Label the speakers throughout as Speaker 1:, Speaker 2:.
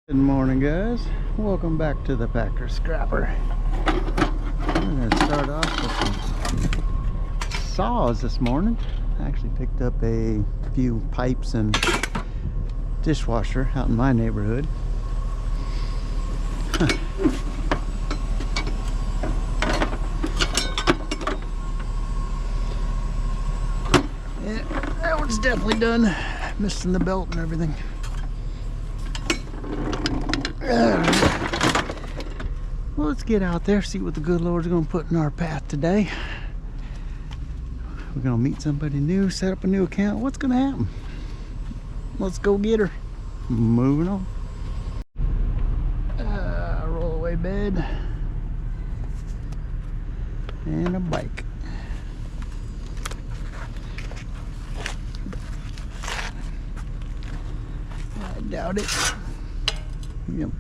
Speaker 1: Good morning, guys. Welcome back to the Packer Scrapper. I'm going to start off with some saws this morning. I actually picked up a few pipes and dishwasher out in my neighborhood. Yeah, that one's definitely done. Missing the belt and everything. Well, let's get out there, see what the good Lord's going to put in our path today. We're going to meet somebody new, set up a new account. What's going to happen? Let's go get her. Moving on. Rollaway bed. And a bike. I doubt it. Yep.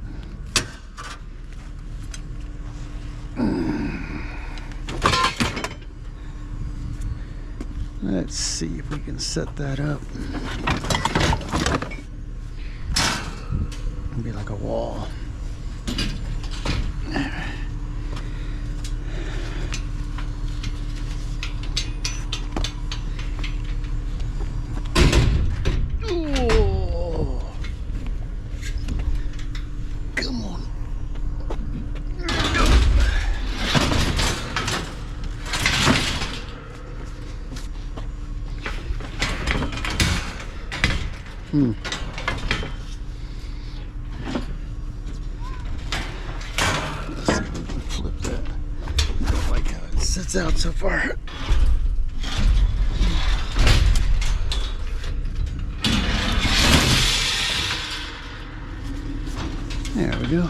Speaker 1: Let's see if we can set that up. It'll be like a wall. Oh, come on. Let's see if we can flip that. I don't like how it sits out so far. There we go.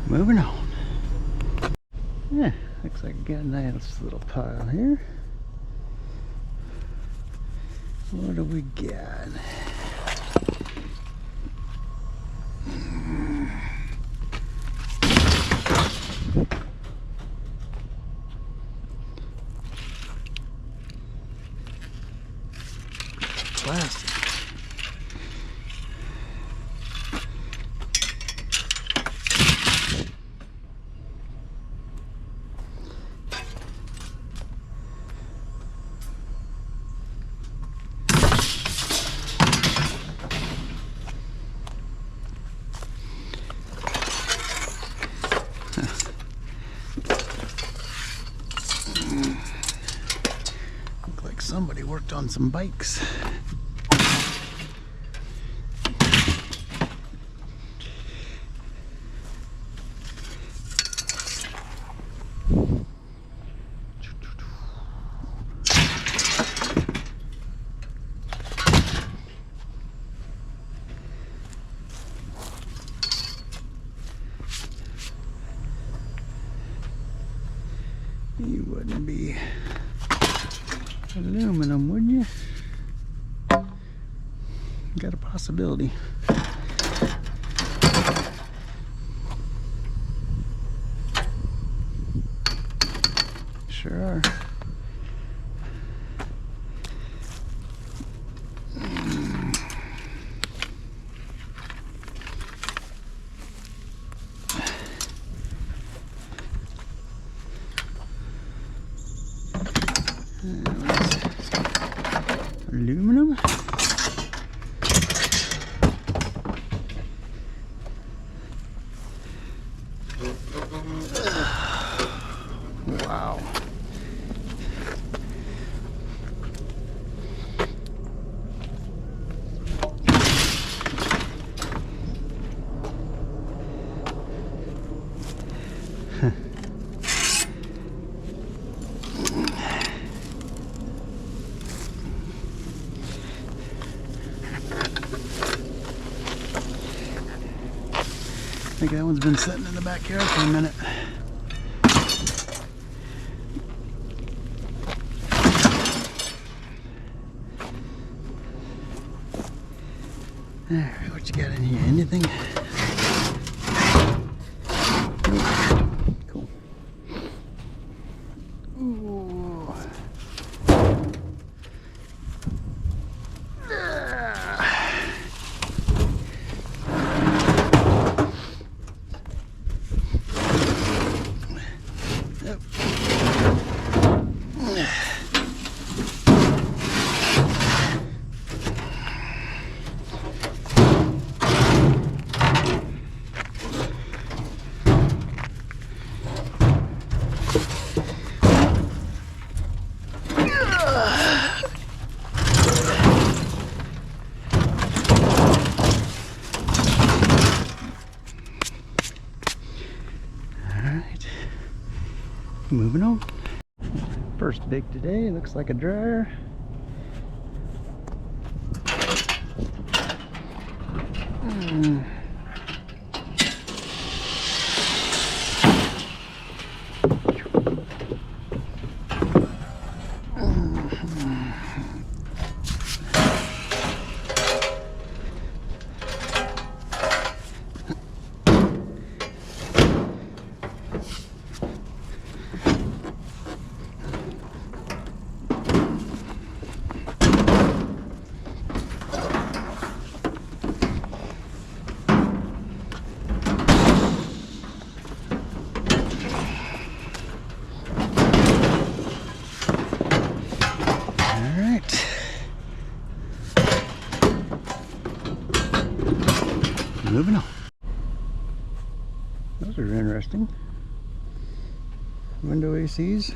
Speaker 1: Moving on. Yeah, looks like I got a nice little pile here. What do we got? Plastic. Look like somebody worked on some bikes. You wouldn't be aluminum, would you? Got a possibility. Sure are. Aluminum. Wow. I think that one's been sitting in the backyard for a minute. There, what you got in here? Anything? Cool. Ooh. Moving on. First big today, looks like a dryer. Moving on. Those are interesting. Window ACs.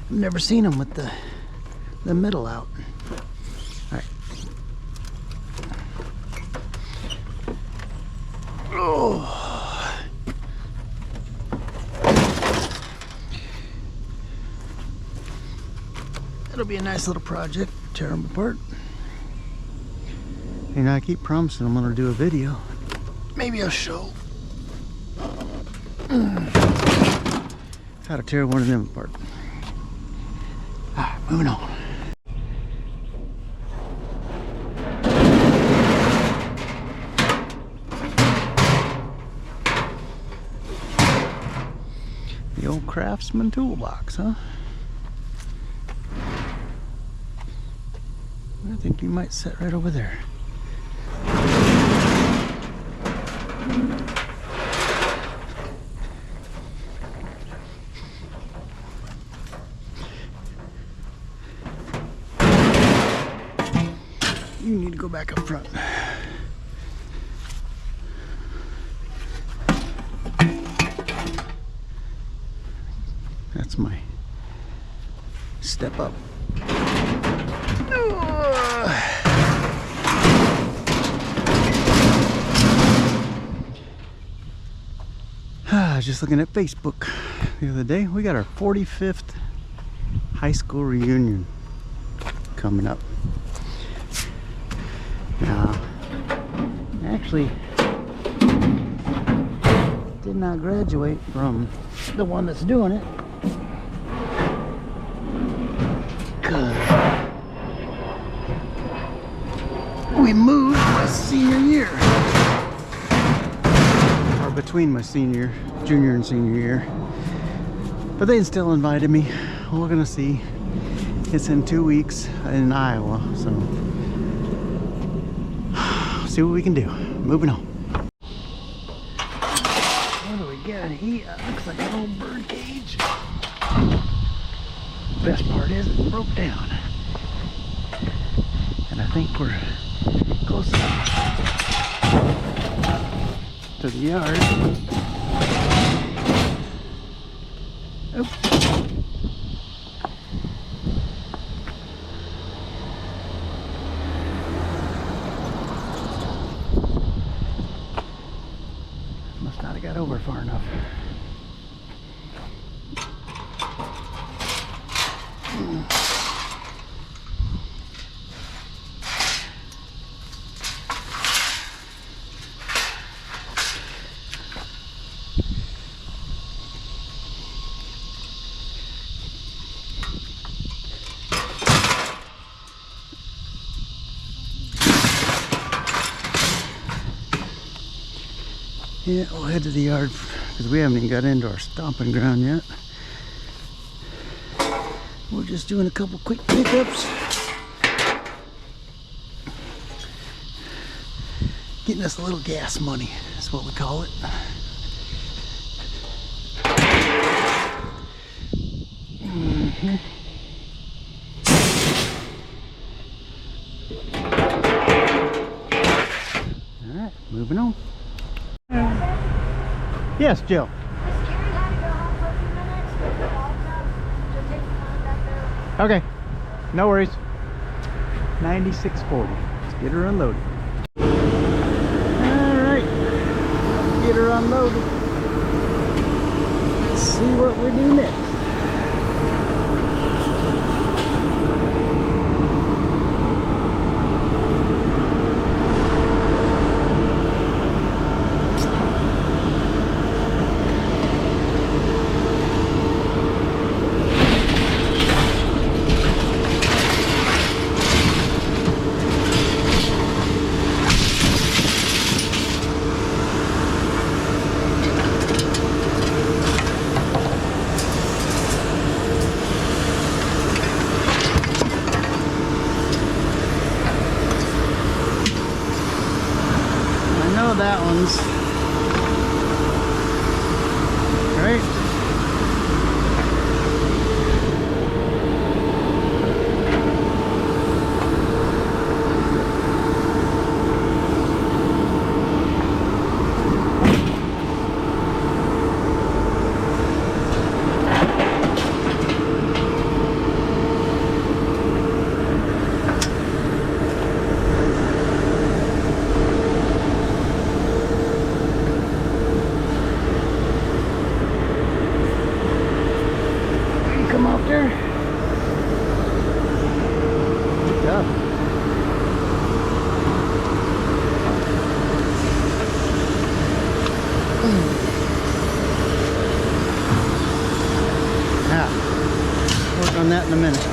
Speaker 1: I've never seen them with the middle out. All right. Oh. That'll be a nice little project. Tear them apart. You know, I keep promising I'm gonna do a video. Maybe I'll show how to tear one of them apart. Alright, moving on. The old Craftsman toolbox, huh? I think you might sit right over there. You need to go back up front. That's my step up. I was just looking at Facebook the other day. We got our 45th high school reunion coming up. Now, actually did not graduate from the one that's doing it, because we moved my senior year, or between my junior and senior year. But they still invited me. We're gonna see. It's in 2 weeks in Iowa, so see what we can do. Moving on. What do we got here? Looks like an old bird cage. Best part is it broke down, and I think we're close enough to the yard. Oops. Must not have got over far enough. Yeah, we'll head to the yard because we haven't even got into our stomping ground yet. We're just doing a couple quick pickups. Getting us a little gas money, that's what we call it. Alright, moving on. Yes, Jill. Okay, no worries. 9640. Let's get her unloaded. Alright, get her unloaded. Let's see what we do next. That one's right. Come up there. Good job. Yeah, work on that in a minute.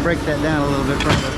Speaker 1: Break that down a little bit further.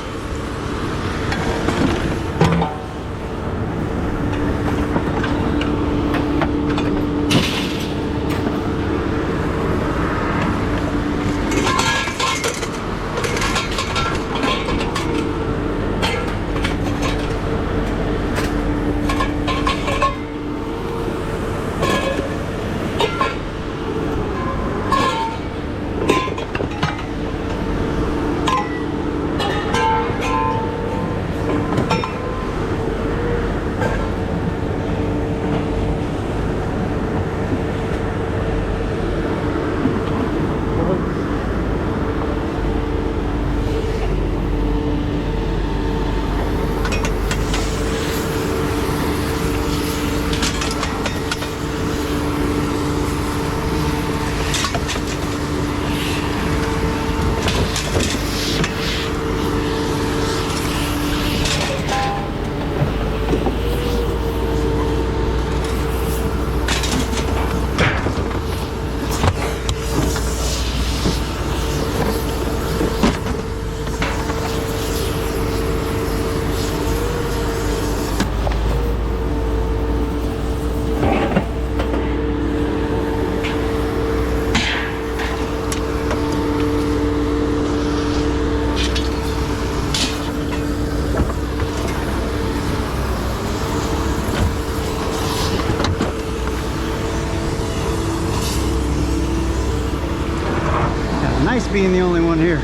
Speaker 1: being the only one here.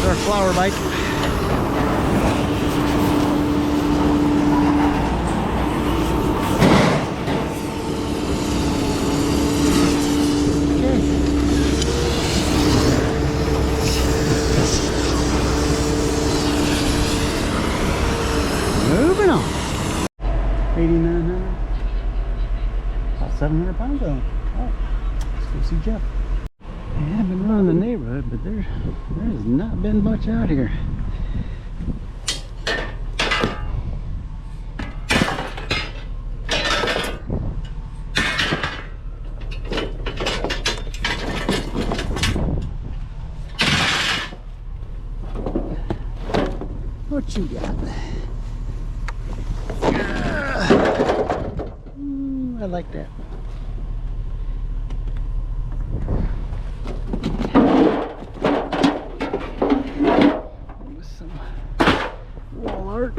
Speaker 1: Our flower bike. Okay. Moving on. 8,900. About 700 pounds on it. Oh, let's go see Jeff. Yeah, I've been running the neighborhood, but there has not been much out here. What you got? I like that. Walmart.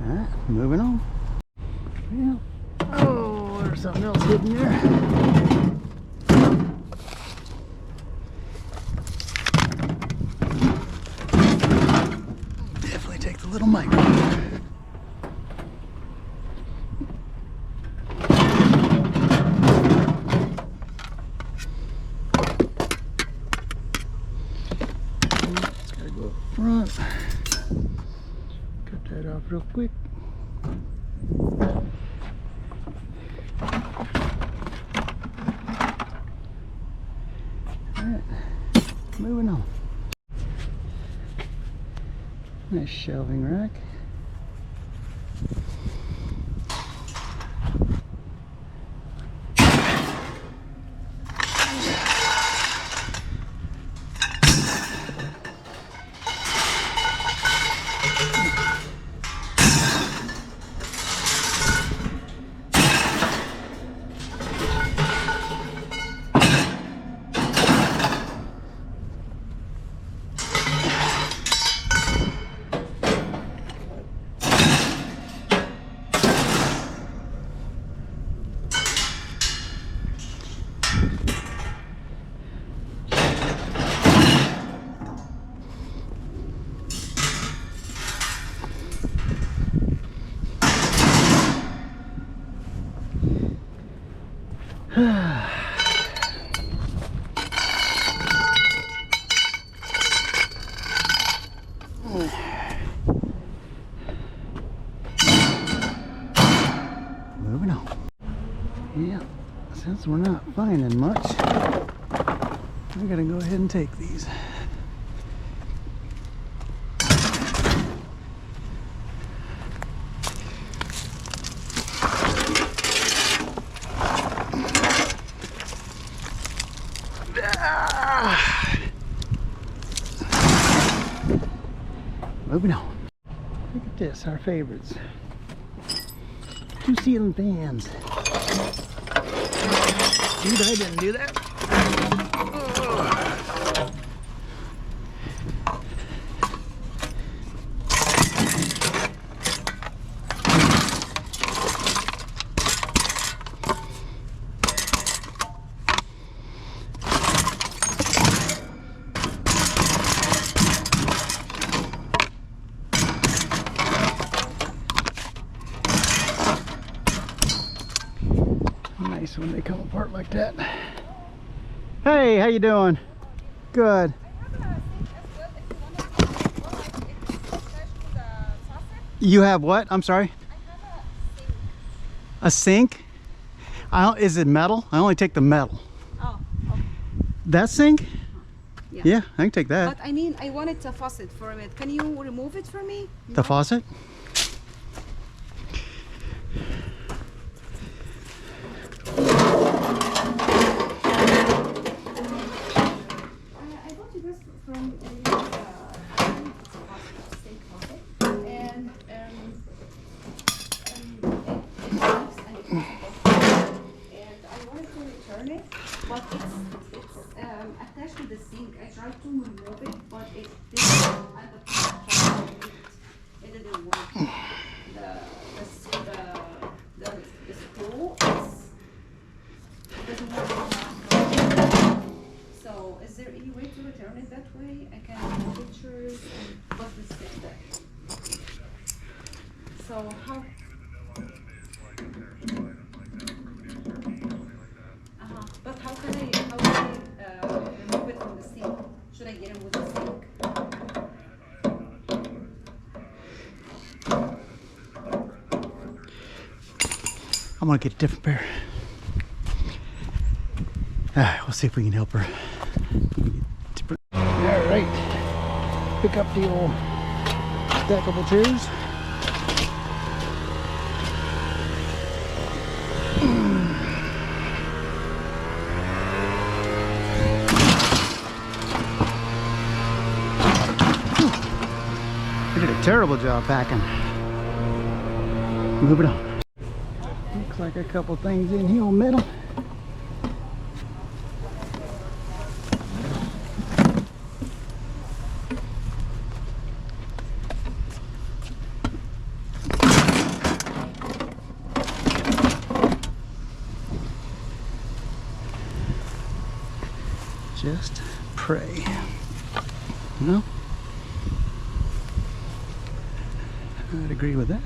Speaker 1: Alright, moving on. Yeah. Oh, there's something else hidden there. Definitely take the little micro. Front. Cut that off real quick. Alright, moving on. Nice shelving rack. Moving on. Yeah, since we're not finding much, I'm gonna go ahead and take these. Moving on. Look at this, our favorites. 2 ceiling fans. Dude, I didn't do that. Nice when they come apart like that. Hey, how you doing? Good. You have what? I'm sorry? A sink? Is it metal? I only take the metal.
Speaker 2: Oh, okay.
Speaker 1: That sink?
Speaker 2: Yeah.
Speaker 1: Yeah, I can take that.
Speaker 2: But I mean, I wanted a faucet for it. Can you remove it for me?
Speaker 1: The faucet?
Speaker 2: I got this from sink faucet, and it works and it works. And I wanted to return it, but it's attached to the sink. I tried to remove it, but it didn't. And it didn't work. The screw doesn't work. So, is there any way to return it that way? I can take pictures and put this thing there. So, how? But how can I remove it from the sink? Should I get it with the sink?
Speaker 1: I'm gonna get a different pair. We'll see if we can help her. All right, pick up the old stackable chairs. We did a terrible job packing. Moving on. Looks like a couple things in here on metal. Just pray. No? I'd agree with that.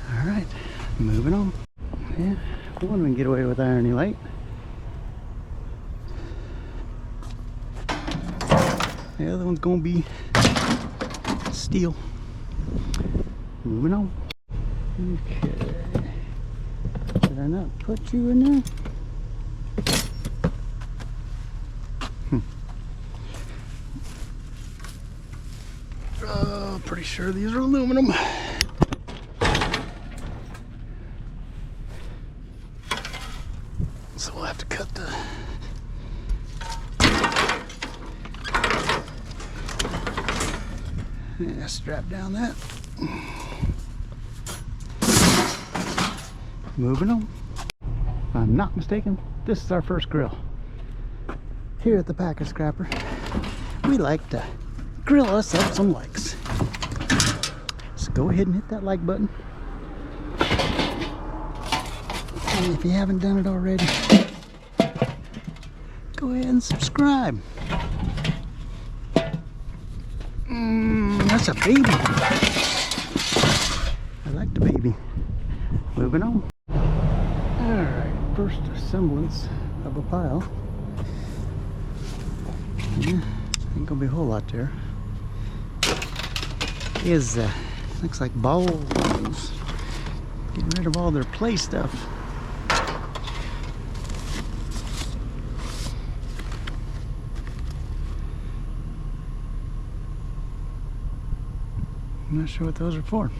Speaker 1: All right, moving on. Yeah, one we can get away with irony light. The other one's gonna be steel. Moving on. Okay. Did I not put you in there? Pretty sure these are aluminum. So we'll have to cut the strap down that. Moving on. If I'm not mistaken, this is our first grill. Here at the Packer Scrapper, we like to grill us up some likes. So go ahead and hit that like button. And if you haven't done it already, go ahead and subscribe. That's a baby. I like to baby. Moving on. Alright, first semblance of a pile. Yeah, ain't gonna be a whole lot there. Is looks like bowls. Getting rid of all their play stuff. I'm not sure what those are for.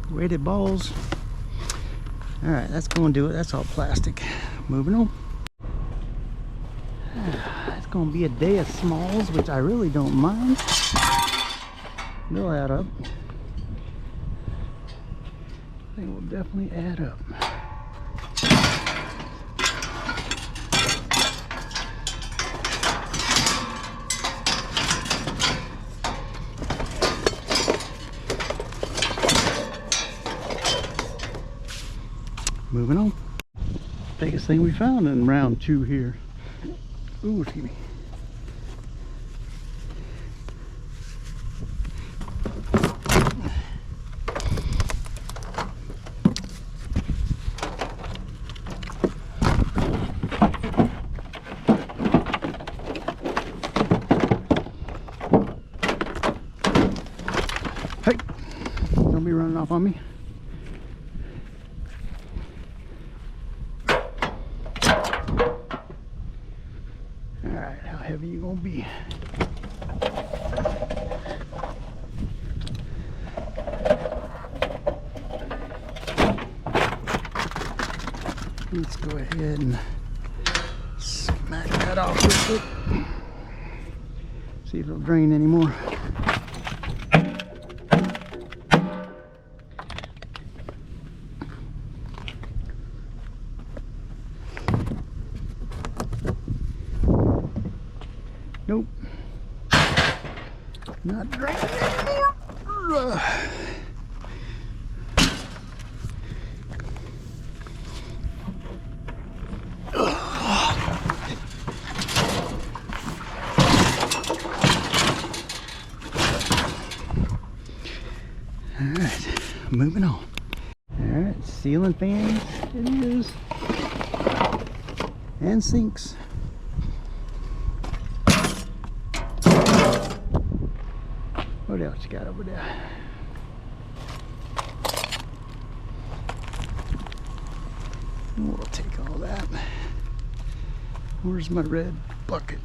Speaker 1: Weighted balls. Alright, that's going to do it. That's all plastic. Moving on. It's going to be a day of smalls, which I really don't mind. They'll add up. They will definitely add up. Moving on. Biggest thing we found in round 2 here. Ooh, excuse me. Hey, don't be running off on me. Alright, how heavy you gonna be? Let's go ahead and smack that off real quick. See if it'll drain anymore. Nope. Not draining anymore. Alright, moving on. Alright, ceiling fans it is. And sinks. What else you got over there? We'll take all that. Where's my red bucket?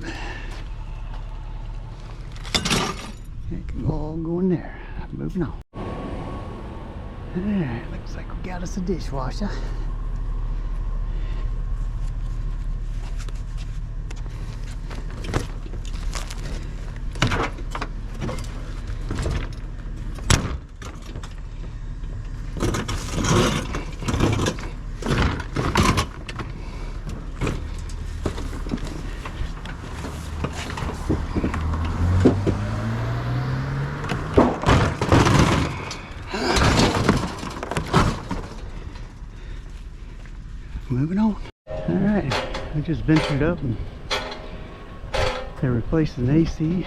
Speaker 1: It can all go in there. Moving on. Alright, looks like we got us a dishwasher. Moving on. Alright, I just ventured up and they're replacing the AC.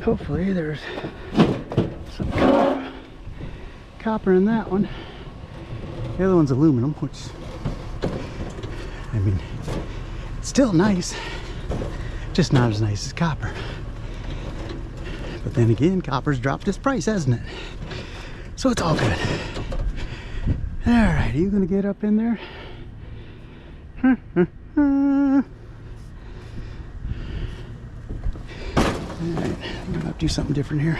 Speaker 1: Hopefully there's some copper in that one. The other one's aluminum, which, I mean, it's still nice, just not as nice as copper. But then again, copper's dropped its price, hasn't it? So it's all good. Alright, are you gonna get up in there? Alright, I'm gonna have to do something different here.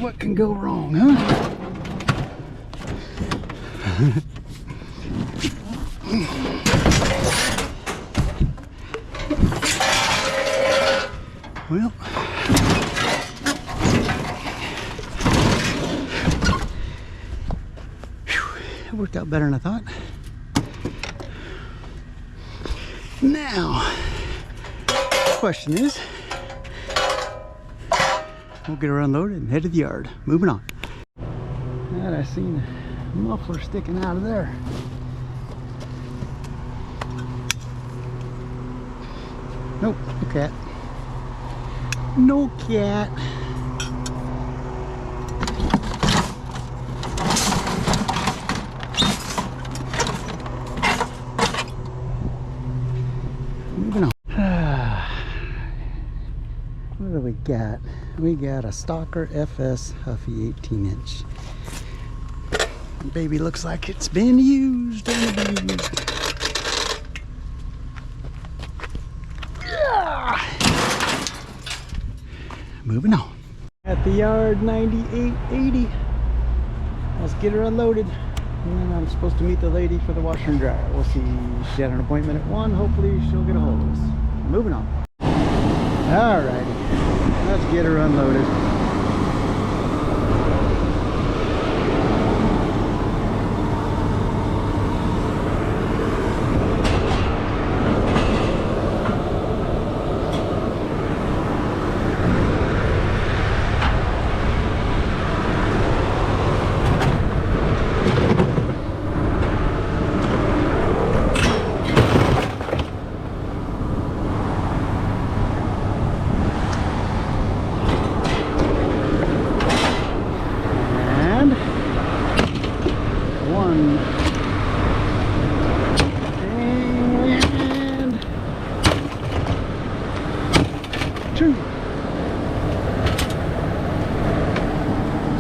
Speaker 1: What can go wrong, huh? Well, it worked out better than I thought. Now, the question is, we'll get her unloaded and head to the yard. Moving on. And I seen a muffler sticking out of there. Nope, no cat. No cat. Moving on. What do we got? We got a Stalker FS Huffy 18-inch. Baby looks like it's been used and abused. Moving on. At the yard, 9880. Let's get her unloaded. And then I'm supposed to meet the lady for the washer and dryer. We'll see. She had an appointment at 1. Hopefully she'll get a hold of us. Moving on. Alrighty. Let's get her unloaded.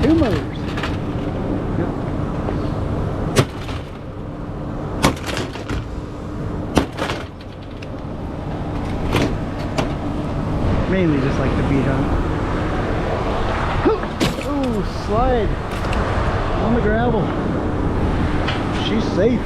Speaker 1: Two motors. Yep. Mainly just like the beat on. Oh, slide on the gravel. She's safe.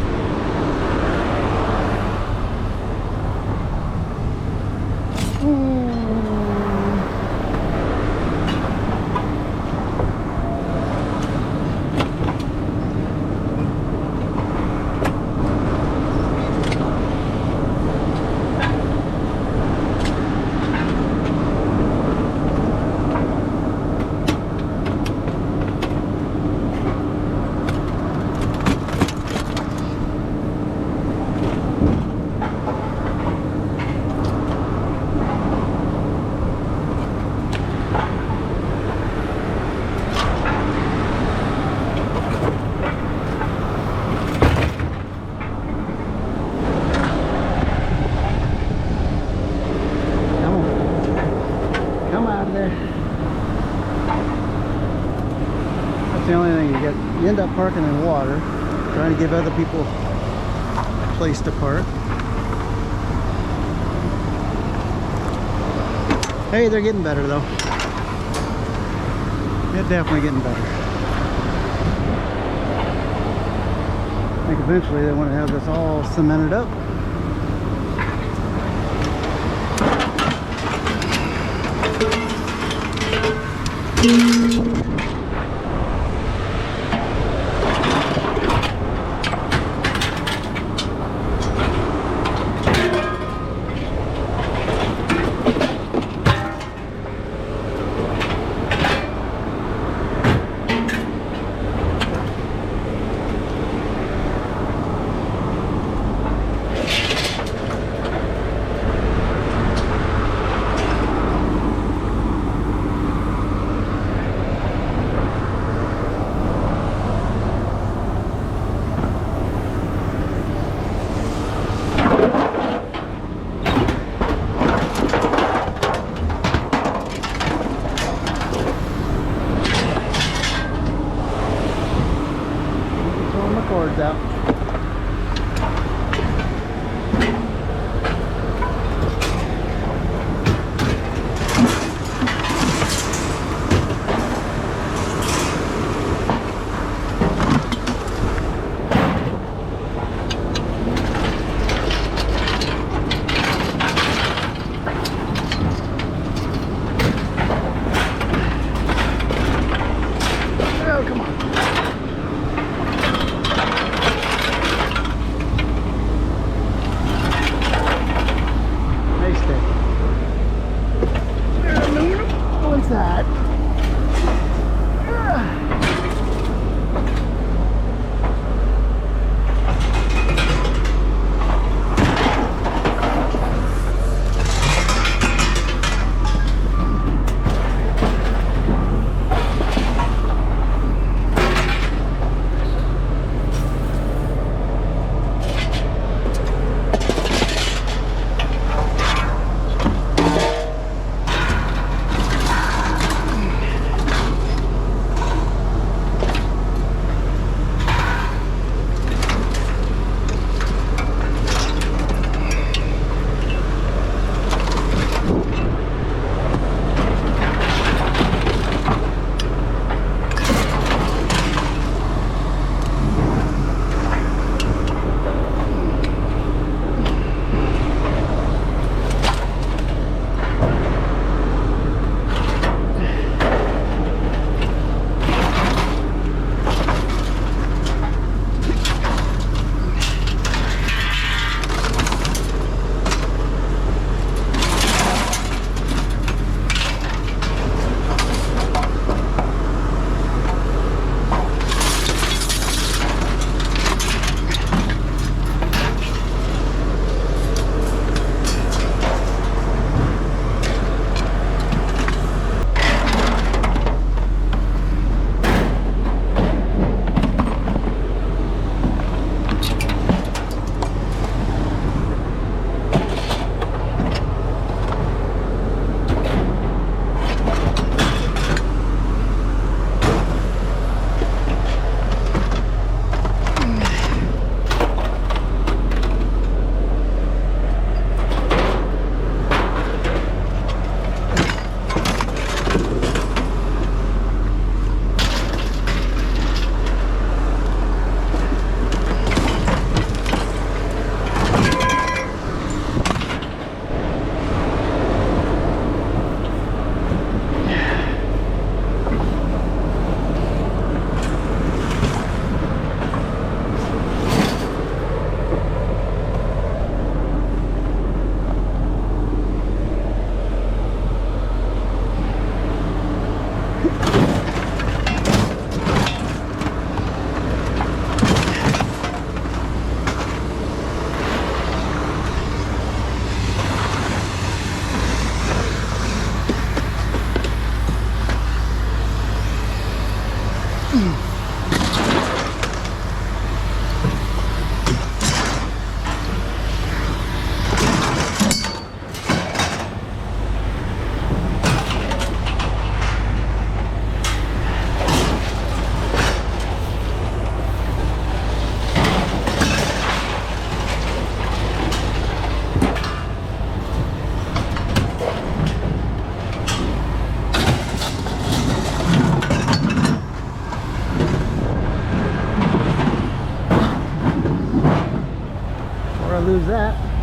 Speaker 1: That's the only thing, you end up parking in water, trying to give other people a place to park. Hey, they're getting better though. They're definitely getting better. I think eventually they want to have this all cemented up. that.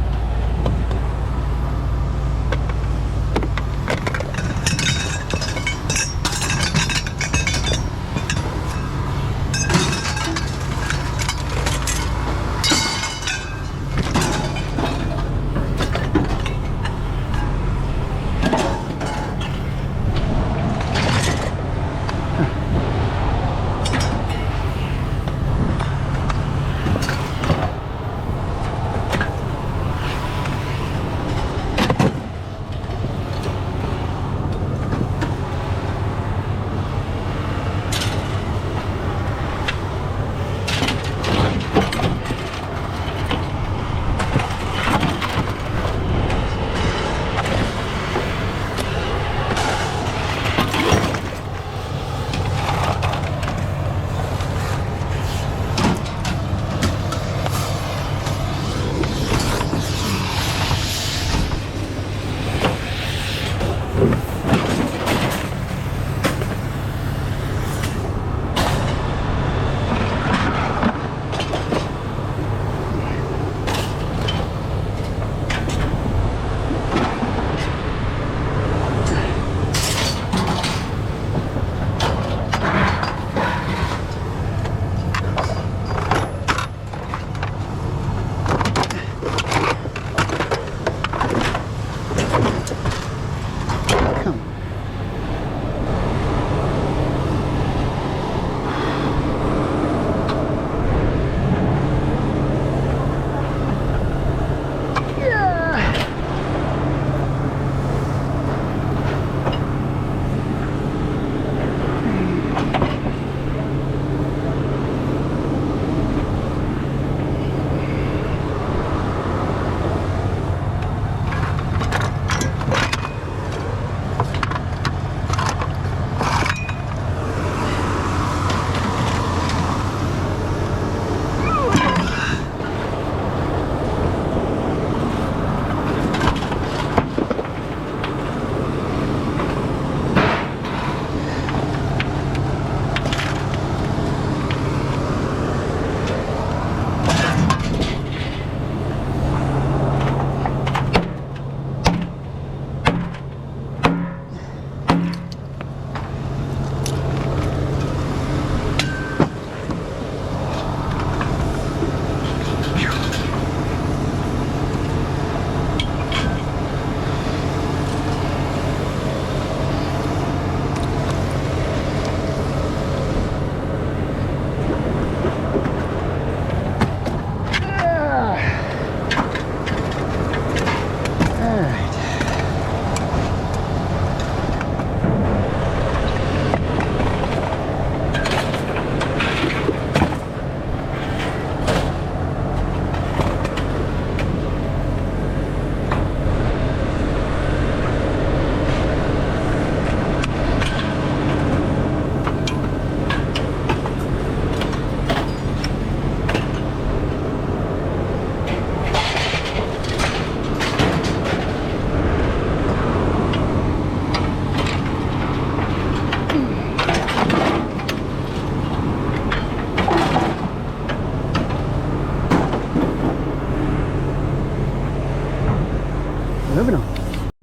Speaker 1: Moving on.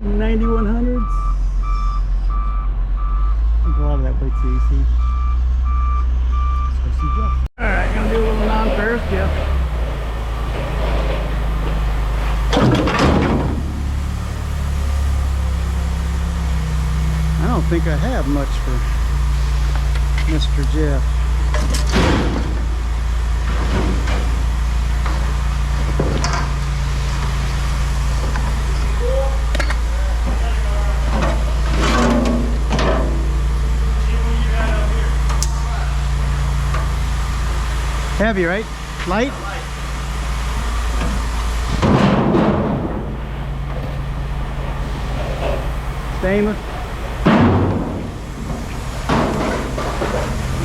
Speaker 1: 9100s. I think a lot of that weight's easy. Let's go see Jeff. Alright, gonna do a little non-ferrous, Jeff. I don't think I have much for Mr. Jeff. Heavy, right? Light? Stainless?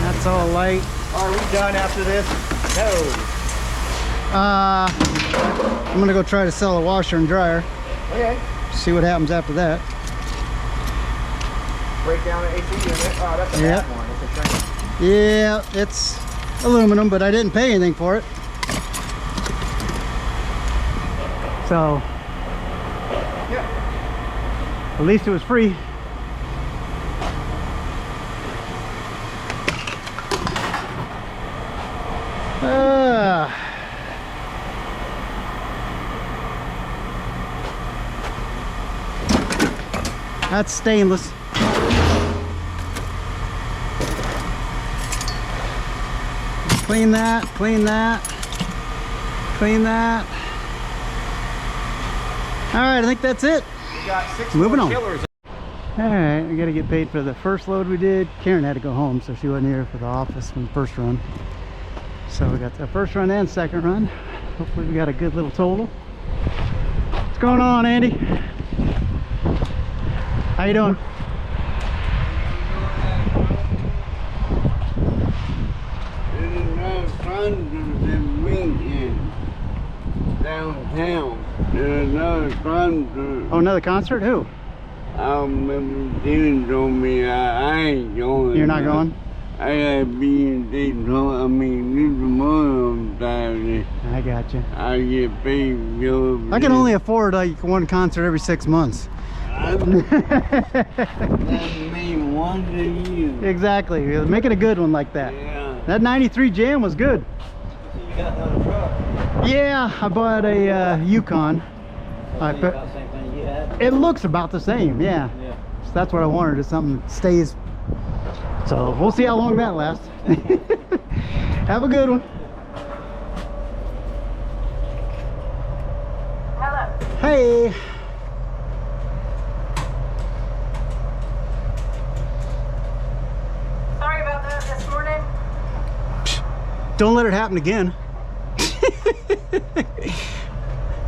Speaker 1: That's all light.
Speaker 3: Are we done after this? No.
Speaker 1: I'm gonna go try to sell a washer and dryer.
Speaker 3: Okay.
Speaker 1: See what happens after that.
Speaker 3: Break down the AC unit. Oh, that's a
Speaker 1: Yep.
Speaker 3: bad one. It's a train.
Speaker 1: Yeah, it's aluminum, but I didn't pay anything for it. So
Speaker 3: Yeah.
Speaker 1: at least it was free. That's stainless. Clean that, clean that, clean that. All right, I think that's it.
Speaker 3: We got 6
Speaker 1: Moving
Speaker 3: more
Speaker 1: on.
Speaker 3: killers.
Speaker 1: All right, we got to get paid for the first load we did. Karen had to go home, so she wasn't here for the office from the first run. So we got the first run and second run. Hopefully we got a good little total. What's going on, Andy? How you doing?
Speaker 4: Downtown. There's another concert.
Speaker 1: Oh, another concert? Who?
Speaker 4: I remember Dean told me I ain't going.
Speaker 1: You're not going?
Speaker 4: I gotta be in Daytona. I mean, this month on Saturday.
Speaker 1: I got you.
Speaker 4: I get paid to go over
Speaker 1: I can
Speaker 4: there.
Speaker 1: only afford like one concert every 6 months.
Speaker 4: That mean once a year.
Speaker 1: Exactly. Make it a good one like that.
Speaker 4: Yeah.
Speaker 1: That 93 Jam was good.
Speaker 3: You got another truck.
Speaker 1: Yeah, I bought a Yukon. I put,
Speaker 3: About the same thing you had.
Speaker 1: it looks about the same, yeah.
Speaker 3: Yeah.
Speaker 1: So that's what I wanted, is something that stays. So we'll see how long that lasts. Have a good one.
Speaker 5: Hello.
Speaker 1: Hey.
Speaker 5: Sorry about that this morning.
Speaker 1: Don't let it happen again.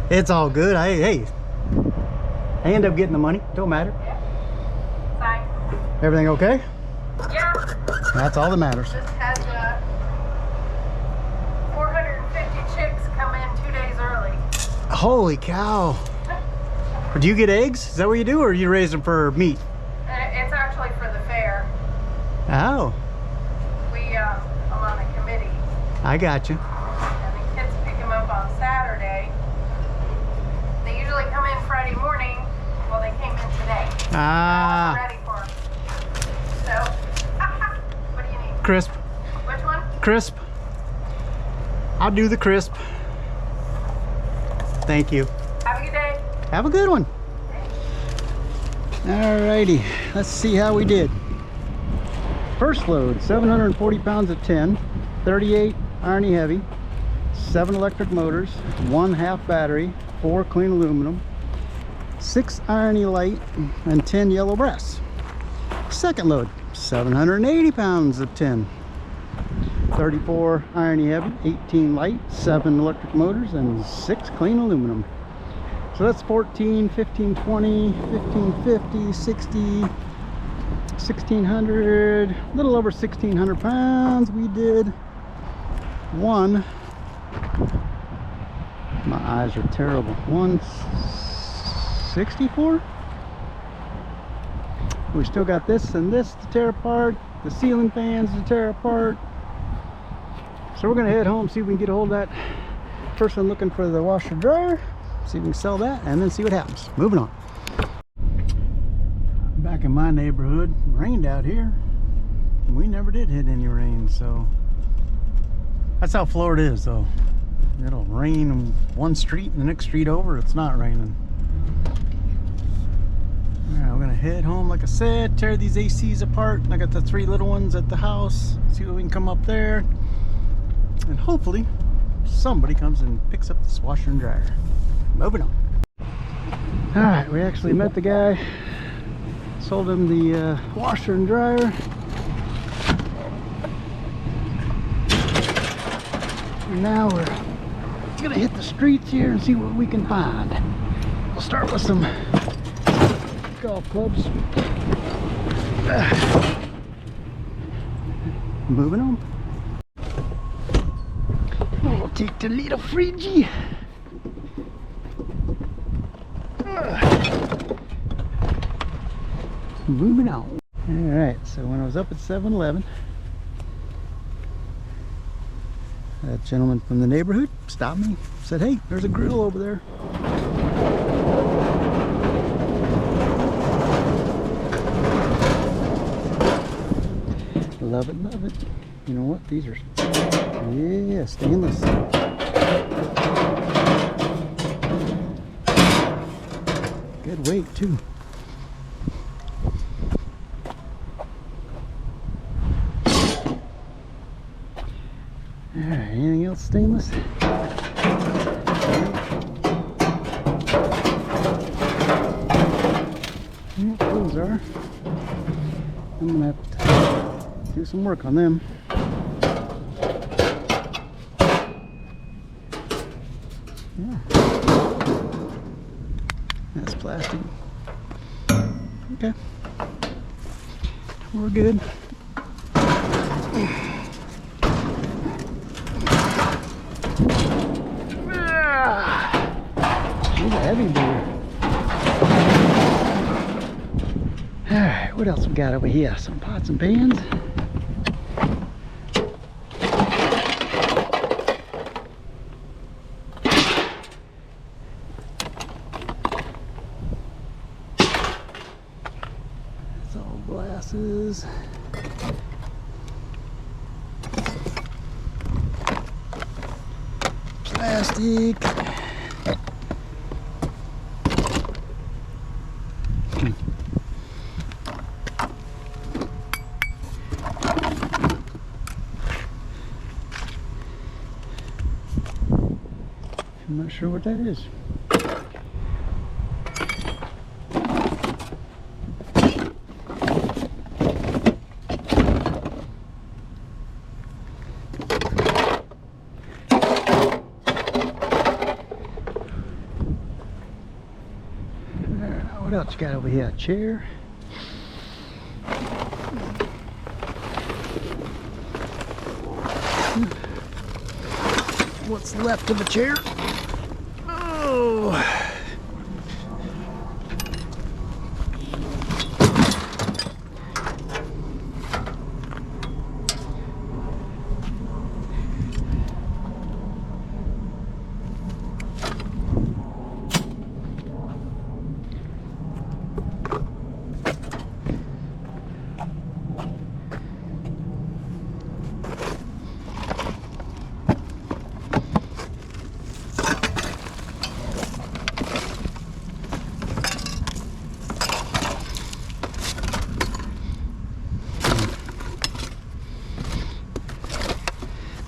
Speaker 1: It's all good. Hey, I end up getting the money. Don't matter.
Speaker 5: Sorry.
Speaker 1: Everything okay?
Speaker 5: Yeah,
Speaker 1: That's all that matters.
Speaker 5: just had 450 chicks come in 2 days early.
Speaker 1: Holy cow. Do you get eggs? Is that what you do, or you raise them for meat?
Speaker 5: It's actually for the fair.
Speaker 1: Oh,
Speaker 5: I'm on a committee,
Speaker 1: I got you.
Speaker 5: and the kids pick them up on Saturday. They usually come in Friday morning. Well, they came in today.
Speaker 1: Ah,
Speaker 5: Ready for them. So, what do you need?
Speaker 1: crisp.
Speaker 5: Which one?
Speaker 1: Crisp. I'll do the crisp. Thank you.
Speaker 5: Have a good day.
Speaker 1: Have a good one. Alrighty, let's see how we did. First load, 740 pounds of tin, 38 irony heavy, 7 electric motors, 1 half battery, 4 clean aluminum, 6 irony light, and 10 yellow brass. Second load, 780 pounds of tin, 34 irony heavy, 18 light, 7 electric motors, and 6 clean aluminum. So that's 14, 15, 20, 15, 50, 60, 1,600, a little over 1,600 pounds. We did one, my eyes are terrible, 164. We still got this and this to tear apart, the ceiling fans to tear apart. So we're gonna head home, see if we can get a hold of that person looking for the washer dryer, see if we can sell that, and then see what happens. Moving on. Back in my neighborhood, rained out here. We never did hit any rain, so that's how Florida is, though. It'll rain in one street and the next street over it's not raining. Alright, we're gonna head home, like I said, tear these ACs apart. I got the 3 little ones at the house, see what we can come up there, and hopefully somebody comes and picks up this washer and dryer. Moving on. Alright, we actually met the guy, sold him the washer and dryer. And now we're gonna hit the streets here and see what we can find. We'll start with some golf clubs. Moving on. We'll take the little Frigi. Moving on. Alright, so when I was up at 7-Eleven, that gentleman from the neighborhood stopped me, said, hey, there's a grill over there. love it, love it. You know what? These are, yeah, stainless. Good weight too. Alright, anything else stainless? Yep, those are. I'm gonna have to do some work on them. Yeah. That's plastic. Okay. We're good. She's a heavy boy. Alright, what else we got over here? Some pots and pans. That's all glasses. Plastic. I'm not sure what that is. What else you got over here? A chair. What's left of a chair? Oh.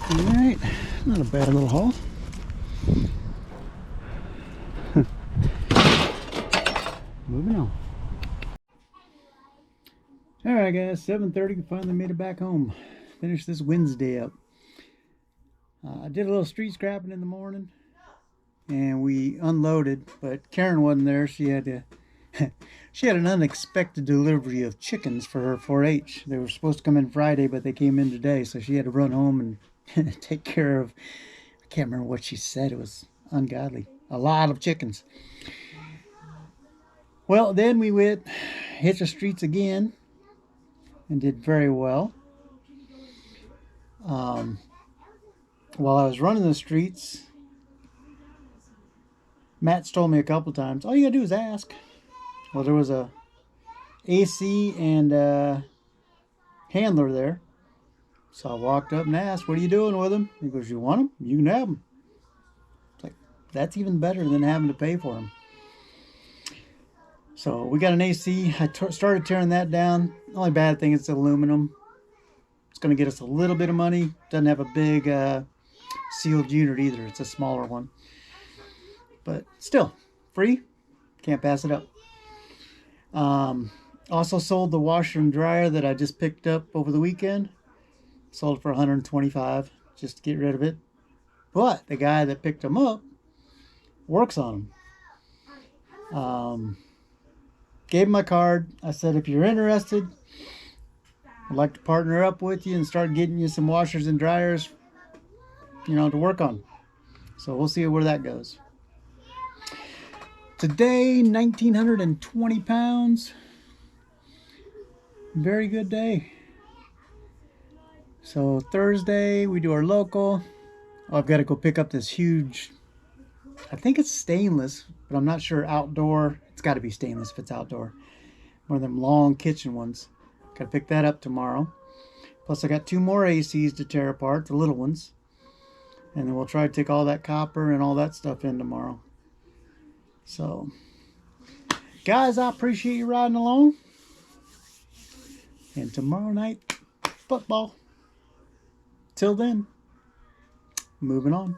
Speaker 1: Alright, not a bad little haul. Moving on. Alright guys, 7:30, finally made it back home. Finished this Wednesday up. I did a little street scrapping in the morning and we unloaded, but Karen wasn't there. She had to she had an unexpected delivery of chickens for her 4-H. They were supposed to come in Friday, but they came in today, so she had to run home and take care of, I can't remember what she said, it was ungodly, a lot of chickens. Well, then we hit the streets again and did very well. While I was running the streets, Matt's told me a couple times, all you gotta do is ask. Well, there was a AC and handler there. So I walked up and asked, what are you doing with them? He goes, you want them? You can have them. It's like, that's even better than having to pay for them. So we got an AC. I started tearing that down. The only bad thing is it's aluminum. It's going to get us a little bit of money. Doesn't have a big sealed unit either. It's a smaller one. But still, free. Can't pass it up. Also sold the washer and dryer that I just picked up over the weekend. Sold for $125 just to get rid of it. But the guy that picked them up works on them. Gave him my card. I said, if you're interested, I'd like to partner up with you and start getting you some washers and dryers, you know, to work on. So we'll see where that goes. Today, 1,920 pounds. Very good day. So Thursday, we do our local. Oh, I've got to go pick up this huge, I think it's stainless, but I'm not sure outdoor. It's got to be stainless if it's outdoor. One of them long kitchen ones. Got to pick that up tomorrow. Plus I got 2 more ACs to tear apart, the little ones. And then we'll try to take all that copper and all that stuff in tomorrow. So, guys, I appreciate you riding along. And tomorrow night, football. Till then, moving on.